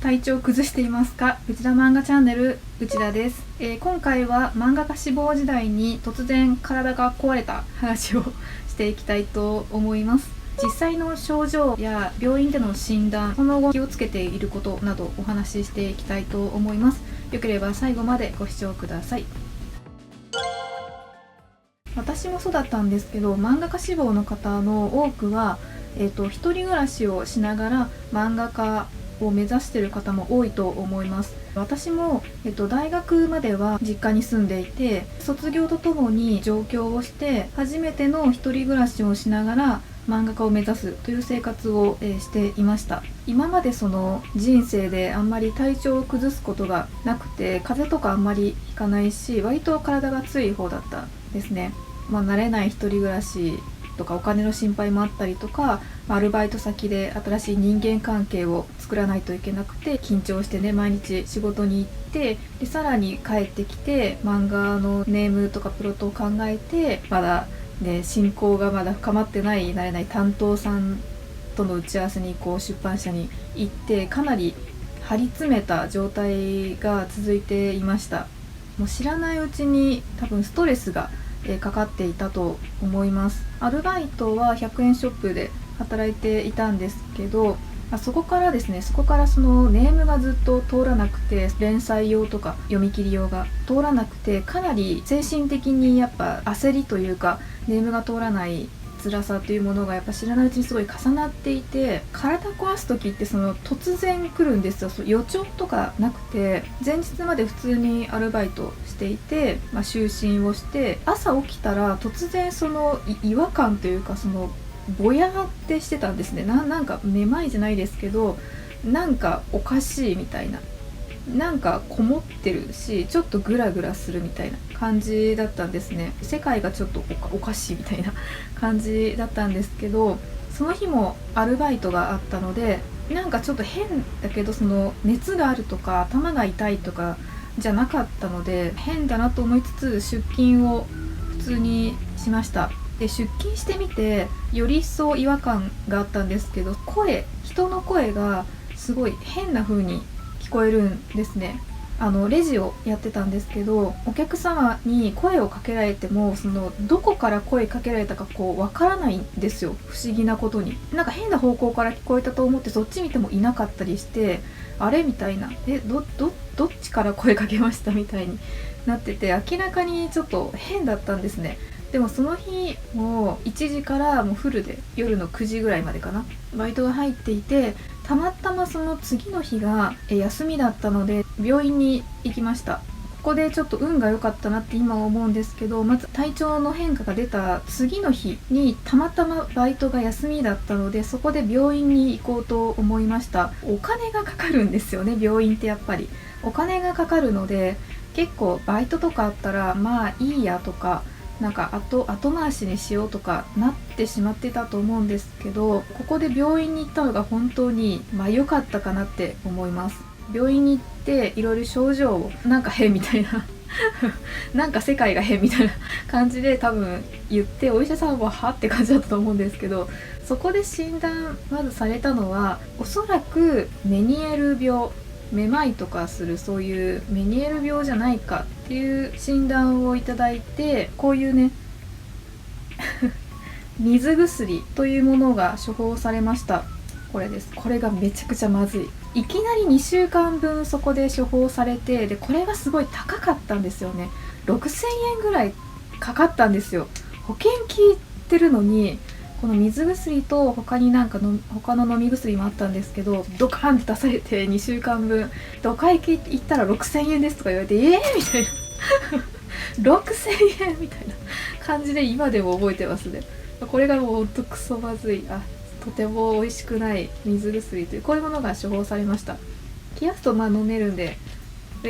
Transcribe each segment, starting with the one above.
体調崩していますか？内田漫画チャンネル内田です。今回は漫画家志望時代に突然体が壊れた話をしていきたいと思います。実際の症状や病院での診断、その後気をつけていることなどお話ししていきたいと思います。よければ最後までご視聴ください。私もそうだったんですけど、漫画家志望の方の多くは、一人暮らしをしながら漫画家を目指している方も多いと思います。私も、大学までは実家に住んでいて、卒業とともに上京をして初めての一人暮らしをしながら漫画家を目指すという生活を、していました。今までその人生であんまり体調を崩すことがなくて、風邪とかあんまりひかないし、割と体が強い方だったですね。慣れない一人暮らしとかお金の心配もあったりとか、アルバイト先で新しい人間関係を作らないといけなくて緊張してね、毎日仕事に行って、でさらに帰ってきて漫画のネームとかプロットを考えて、まだね進行がまだ深まってない慣れない担当さんとの打ち合わせに出版社に行って、かなり張り詰めた状態が続いていました。もう知らないうちに多分ストレスがかかっていたと思います。アルバイトは100円ショップで働いていたんですけど、そこからそのネームがずっと通らなくて、連載用とか読み切り用が通らなくて、かなり精神的にやっぱ焦りというか、ネームが通らない辛さというものがやっぱ知らないうちにすごい重なっていて、体壊す時ってその突然来るんですよ。予兆とかなくて、前日まで普通にアルバイトしていて、就寝をして朝起きたら突然その違和感というか、そのぼやってしてたんですね。なんかめまいじゃないですけど、なんかおかしいみたいな、なんかこもってるし、ちょっとグラグラするみたいな感じだったんですね。世界がちょっとおかしいみたいな感じだったんですけど、その日もアルバイトがあったので、なんかちょっと変だけど、その熱があるとか頭が痛いとかじゃなかったので、変だなと思いつつ出勤を普通にしました。で出勤してみてより一層違和感があったんですけど、人の声がすごい変な風に聞こえるんですね。レジをやってたんですけど、お客様に声をかけられても、そのどこから声かけられたかわからないんですよ。不思議なことに、なんか変な方向から聞こえたと思ってそっち見てもいなかったりして、あれみたいな、どっちから声かけましたみたいになってて、明らかにちょっと変だったんですね。でもその日も1時からもうフルで夜の9時ぐらいまでかな、バイトが入っていて、たまたまその次の日が休みだったので病院に行きました。ここでちょっと運が良かったなって今は思うんですけど、まず体調の変化が出た次の日にたまたまバイトが休みだったので、そこで病院に行こうと思いました。お金がかかるんですよね、病院ってやっぱりお金がかかるので、結構バイトとかあったらまあいいやとか、なんか後回しにしようとかなってしまってたと思うんですけど、ここで病院に行ったのが本当に良かったかなって思います。病院に行っていろいろ症状をなんか変みたいななんか世界が変みたいな感じで多分言って、お医者さんははって感じだったと思うんですけど、そこで診断まずされたのは、おそらくメニエール病、めまいとかするそういうメニエール病じゃないかっていう診断をいただいて、こういうね水薬というものが処方されました。これです。これがめちゃくちゃまずい。いきなり2週間分そこで処方されて、でこれがすごい高かったんですよね。6000円ぐらいかかったんですよ。保険効いてるのに、この水薬と他になんか他の飲み薬もあったんですけど、ドカーンって出されて2週間分で、お会計行ったら6000円ですとか言われて、みたいな6000円みたいな感じで今でも覚えてますね。これがもうほんとクソまずい、とても美味しくない水薬という、こういうものが処方されました。冷やすと飲めるんで、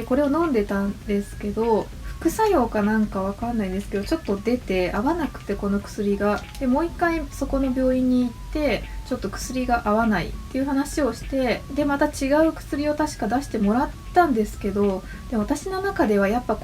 これを飲んでたんですけど、副作用かなんかわかんないんですけど、ちょっと出て合わなくて、この薬が。でもう一回そこの病院に行って、ちょっと薬が合わないっていう話をして、でまた違う薬を確か出してもらったんですけど、で私の中ではやっぱ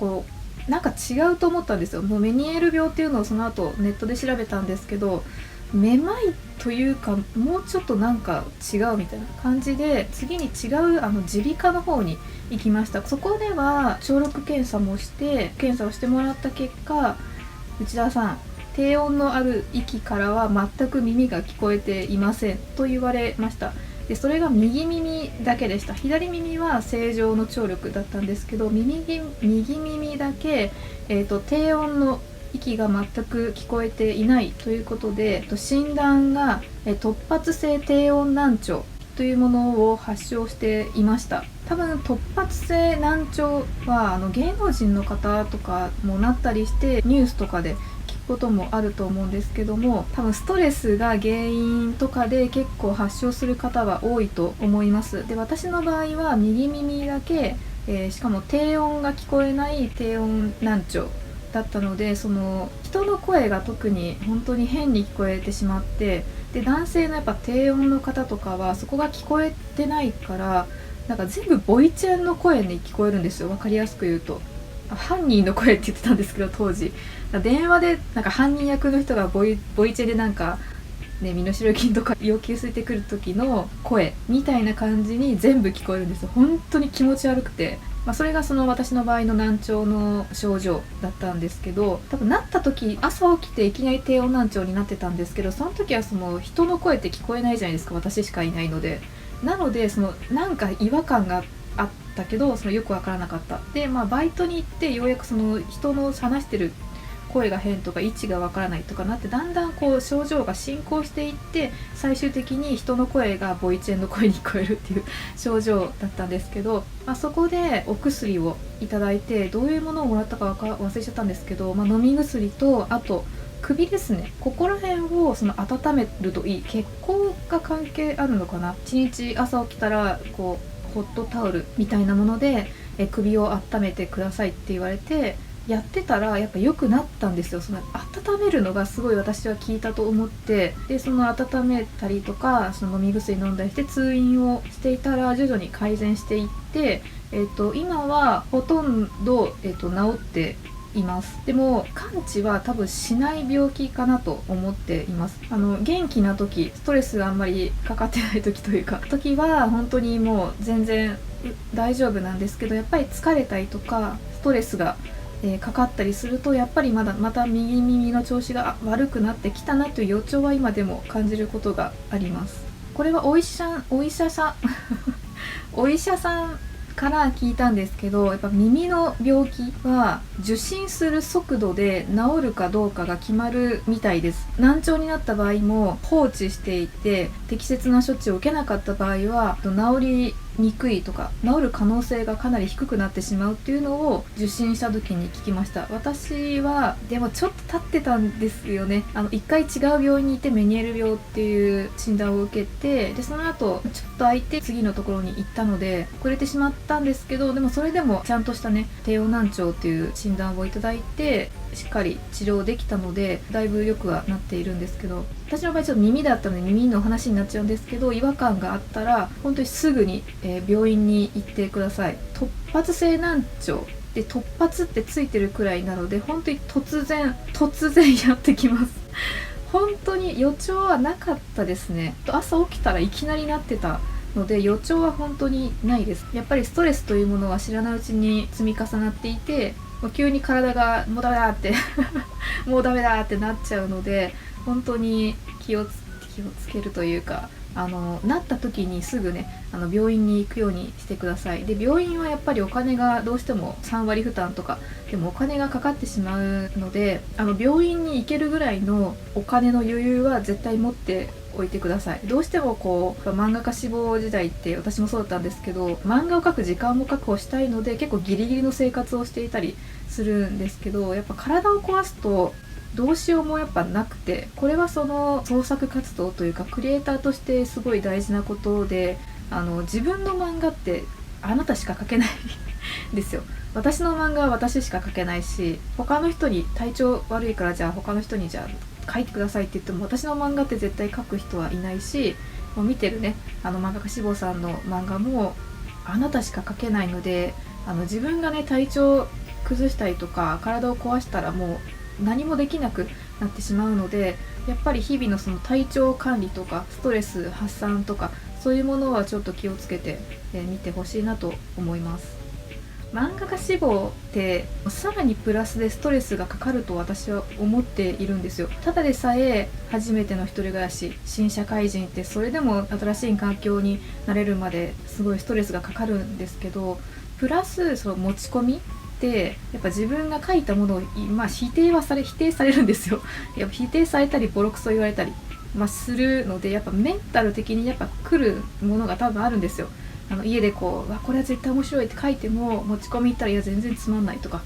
なんか違うと思ったんですよ。もうメニエール病っていうのをその後ネットで調べたんですけど、めまいというか、もうちょっとなんか違うみたいな感じで、次に違う耳鼻科の方に行きました。そこでは聴力検査もして検査をしてもらった結果、内田さん、低音のある域からは全く耳が聞こえていませんと言われました。でそれが右耳だけでした。左耳は正常の聴力だったんですけど、右耳だけ、低音の息が全く聞こえていないということで、診断が突発性低音難聴というものを発症していました。多分突発性難聴は芸能人の方とかもなったりしてニュースとかで聞くこともあると思うんですけども、多分ストレスが原因とかで結構発症する方は多いと思います。で、私の場合は右耳だけ、しかも低音が聞こえない低音難聴だったので、その人の声が特に本当に変に聞こえてしまって、で男性のやっぱ低音の方とかはそこが聞こえてないから、なんか全部ボイチェンの声に聞こえるんですよ。分かりやすく言うと犯人の声って言ってたんですけど、当時電話でなんか犯人役の人がボイチェンでなんかね、身代金とか要求ついてくる時の声みたいな感じに全部聞こえるんですよ。本当に気持ち悪くて、それがその私の場合の難聴の症状だったんですけど、多分なった時朝起きていきなり低音難聴になってたんですけど、その時はその人の声って聞こえないじゃないですか、私しかいないので。なのでそのなんか違和感があったけど、そのよくわからなかった。で、バイトに行ってようやくその人の話してる声が変とか位置がわからないとかなって、だんだんこう症状が進行していって、最終的に人の声がボイチェンの声に聞こえるっていう症状だったんですけど、そこでお薬をいただいて、どういうものをもらったか忘れちゃったんですけど、飲み薬と、あと首ですね、ここら辺をその温めるといい。血行が関係あるのかな。一日朝起きたらこうホットタオルみたいなもので首を温めてくださいって言われて、やってたらやっぱ良くなったんですよ。その温めるのがすごい私は効いたと思って、でその温めたりとかその飲み薬飲んだりして通院をしていたら徐々に改善していって、今はほとんど、治っています。でも完治は多分しない病気かなと思っています。元気な時、ストレスがあんまりかかってない時というか時は本当にもう全然大丈夫なんですけど、やっぱり疲れたりとかストレスがかかったりすると、やっぱりまた右耳の調子が悪くなってきたなという予兆は今でも感じることがあります。これはお医者さんお医者さんから聞いたんですけど、やっぱ耳の病気は受診する速度で治るかどうかが決まるみたいです。難聴になった場合も放置していて適切な処置を受けなかった場合は治りにくいとか治る可能性がかなり低くなってしまうっていうのを受診した時に聞きました。私はでもちょっと経ってたんですよね。一回違う病院にいてメニエル病っていう診断を受けて、でその後ちょっと空いて次のところに行ったので遅れてしまったんですけど、でもそれでもちゃんとしたね低音難聴っていう診断をいただいてしっかり治療できたので、だいぶ良くはなっているんですけど、私の場合ちょっと耳だったので耳の話になっちゃうんですけど、違和感があったら本当にすぐに、病院に行ってください。突発性難聴で突発ってついてるくらいなので、本当に突然やってきます本当に予兆はなかったですね。朝起きたらいきなりなってたので予兆は本当にないです。やっぱりストレスというものは知らないうちに積み重なっていて、急に体がもうダメだってもうダメだってなっちゃうので、本当に気をつけるというか、なった時にすぐね病院に行くようにしてください。で病院はやっぱりお金がどうしても3割負担とかでもお金がかかってしまうので、病院に行けるぐらいのお金の余裕は絶対持っておいてください。どうしてもこう漫画家志望時代って私もそうだったんですけど、漫画を描く時間も確保したいので結構ギリギリの生活をしていたりするんですけど、やっぱ体を壊すとどうしようもやっぱなくて、これはその創作活動というかクリエイターとしてすごい大事なことで、自分の漫画ってあなたしか描けないですよ。私の漫画は私しか描けないし、他の人に体調悪いからじゃあ他の人にじゃあ描いてくださいって言っても私の漫画って絶対描く人はいないし、もう見てるね漫画家志望さんの漫画もあなたしか描けないので、自分がね体調崩したりとか体を壊したらもう何もできなくなってしまうので、やっぱり日々のその体調管理とかストレス発散とかそういうものはちょっと気をつけて見てほしいなと思います。漫画家志望ってさらにプラスでストレスがかかると私は思っているんですよ。ただでさえ初めての一人暮らし、新社会人ってそれでも新しい環境に慣れるまですごいストレスがかかるんですけど、プラスその持ち込みってやっぱ自分が書いたものを、否定されるんですよ。やっぱ否定されたりボロクソ言われたり、するので、やっぱメンタル的にやっぱ来るものが多分あるんですよ。家でこれは絶対面白いって書いても持ち込み行ったら、いや全然つまんないとか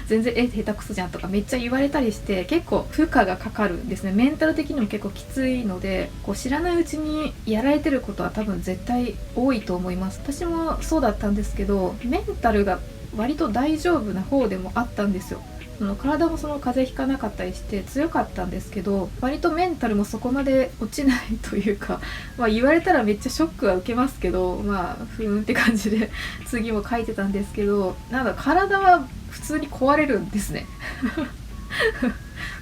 全然下手くそじゃんとかめっちゃ言われたりして、結構負荷がかかるんですね。メンタル的にも結構きついので、知らないうちにやられてることは多分絶対多いと思います。私もそうだったんですけど、メンタルが割と大丈夫な方でもあったんですよ。体も風邪ひかなかったりして強かったんですけど、割とメンタルもそこまで落ちないというか、言われたらめっちゃショックは受けますけど、ふーんって感じで次も書いてたんですけど、体は普通に壊れるんですね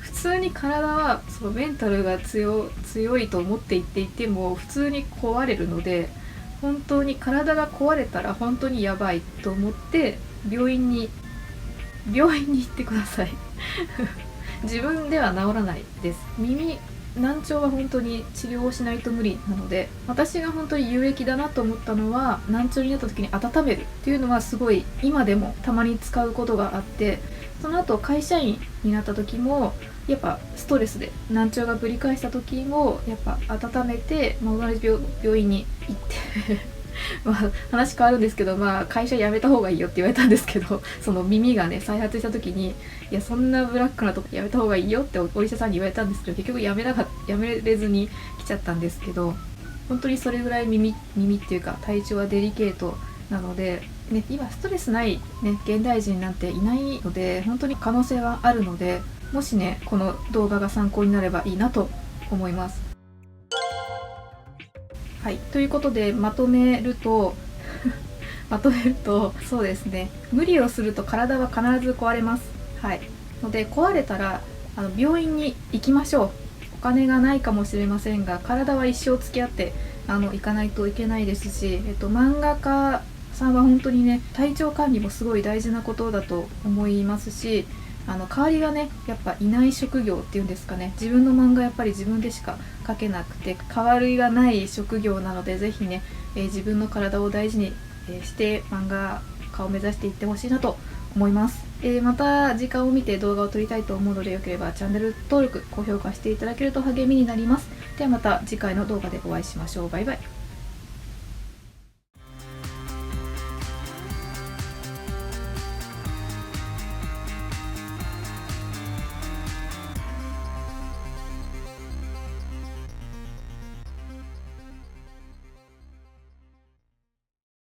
普通に体はそのメンタルが強いと思っていっていても普通に壊れるので、本当に体が壊れたら本当にやばいと思って病院に行ってください自分では治らないです。難聴は本当に治療をしないと無理なので、私が本当に有益だなと思ったのは、難聴になった時に温めるっていうのはすごい今でもたまに使うことがあって、その後会社員になった時もやっぱストレスで難聴がぶり返した時もやっぱ温めて、同じ病院に行って話変わるんですけど、会社辞めた方がいいよって言われたんですけど、その耳がね再発した時に、いやそんなブラックなとこ辞めた方がいいよってお医者さんに言われたんですけど、結局辞めれずに来ちゃったんですけど、本当にそれぐらい耳っていうか体調はデリケートなので、今ストレスない現代人なんていないので、本当に可能性はあるので、もしこの動画が参考になればいいなと思います。はい、ということでまとめるとそうですね、無理をすると体は必ず壊れます。はい、ので壊れたら病院に行きましょう。お金がないかもしれませんが、体は一生付き合って行かないといけないですし、漫画家さんは本当に体調管理もすごい大事なことだと思いますし、代わりがやっぱいない職業っていうんですかね、自分の漫画やっぱり自分でしか描けなくて代わりがない職業なので、ぜひ自分の体を大事にして漫画家を目指していってほしいなと思います。また時間を見て動画を撮りたいと思うので、よければチャンネル登録、高評価していただけると励みになります。ではまた次回の動画でお会いしましょう。バイバイ。